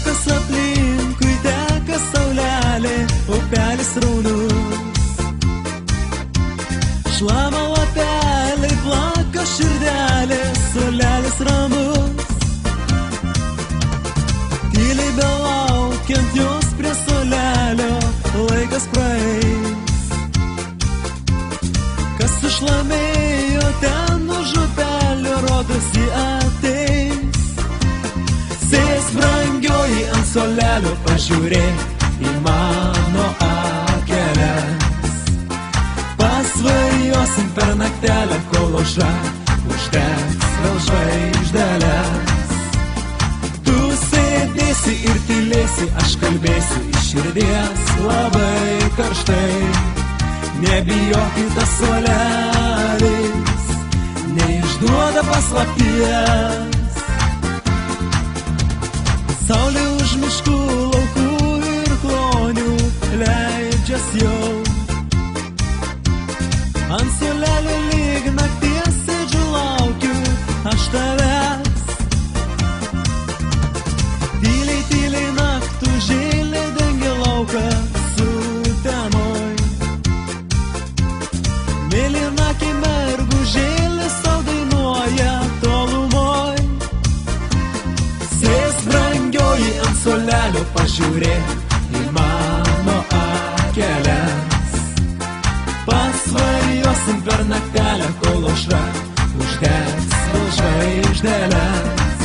Laukas aplinkui teka saulelė, upelis raunus. Šlama lapeliai, plaka širdelė, suolelis ramus. Tyliai belaukiant jos prie suolelio, laikas praeis. Kas sušlamėjo ten už upelio, rodosi ateis. Sės brangioji ant suolelio, pažiūrėk į mano akeles. Pasvajosim per naktelę, kol aušra uždegs vėl žvaigždeles. Tu sėdėsi ir tylėsi, aš kalbėsiu iš širdies labai karštai. Nebijokit, tas suolelis neišduoda paslapties. Saulė už miškų, laukų ir klonių leidžias jau. Ant suolelio lyg nakties sėdžiu, laukiu aš tavęs. Tyliai, tyliai naktų žėlė dengia lauką sutemoj. Mėlyna akimergų žėlė sau dainuoja tolumoj. Sės brangioji ant suolelio, pažiūrėk į mano akeles. Pasvajosim per naktelę, kol aušra uždegs vėl žvaigždeles.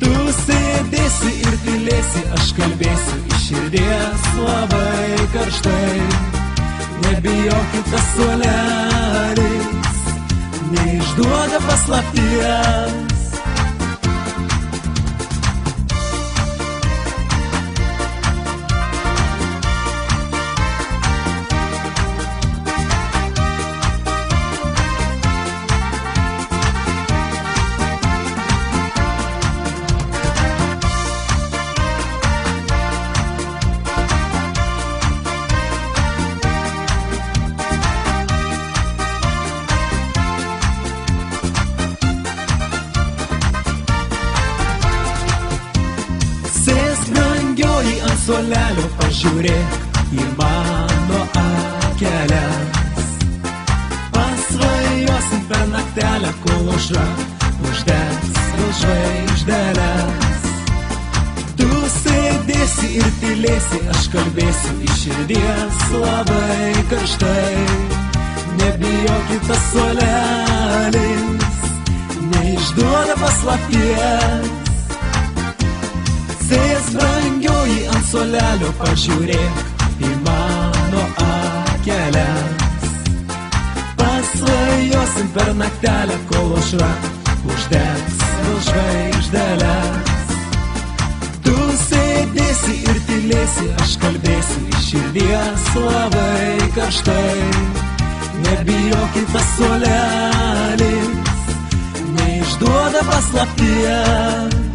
Tu sėdėsi ir tylėsi, aš kalbėsiu iš širdies labai karštai. Nebijokit, tas suolelis neišduoda paslapties. Ant suolelio, pažiūrėk į mano akeles. Pasvajosim per naktelę, kol aušra uždegs vėl žvaigždeles. Tu sėdėsi ir tylėsi, aš kalbėsiu iš širdies labai karštai. Nebijokit, tas suolelis neišduoda paslapties. Sės brangioji ant suolelio, pažiūrėk į mano akeles. Pasvajosim per naktelę, kol aušra uždegs vėl žvaigždeles. Tu sėdėsi ir tylėsi, aš kalbėsiu iš širdies labai karštai. Nebijokit, tas suolelis neišduoda paslapties.